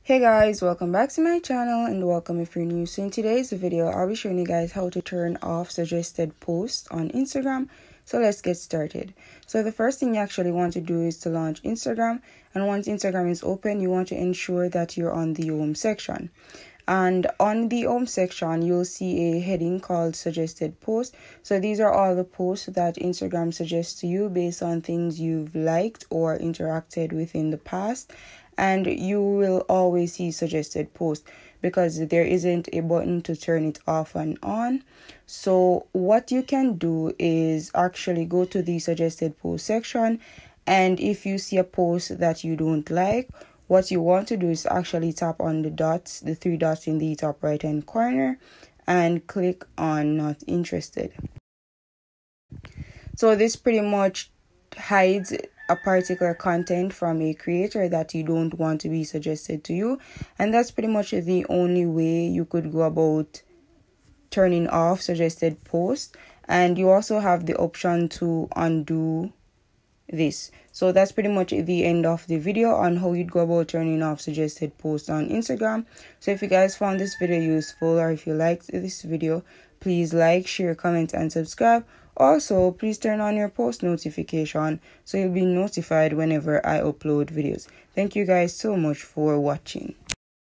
Hey guys, welcome back to my channel and welcome if you're new. So in today's video, I'll be showing you guys how to turn off suggested posts on Instagram. So let's get started. So the first thing you actually want to do is to launch Instagram, and once Instagram is open, you want to ensure that you're on the home section. And on the home section, you'll see a heading called suggested posts. So these are all the posts that Instagram suggests to you based on things you've liked or interacted with in the past. And you will always see suggested posts because there isn't a button to turn it off and on. So what you can do is actually go to the suggested post section, and if you see a post that you don't like, what you want to do is actually tap on the three dots in the top right hand corner, and click on not interested. So this pretty much hides a particular content from a creator that you don't want to be suggested to you, and that's pretty much the only way you could go about turning off suggested posts. And you also have the option to undo this. So that's pretty much the end of the video on how you'd go about turning off suggested posts on Instagram. So if you guys found this video useful, or if you liked this video, please like, share, comment, and subscribe. Also, please turn on your post notification so you'll be notified whenever I upload videos. Thank you guys so much for watching.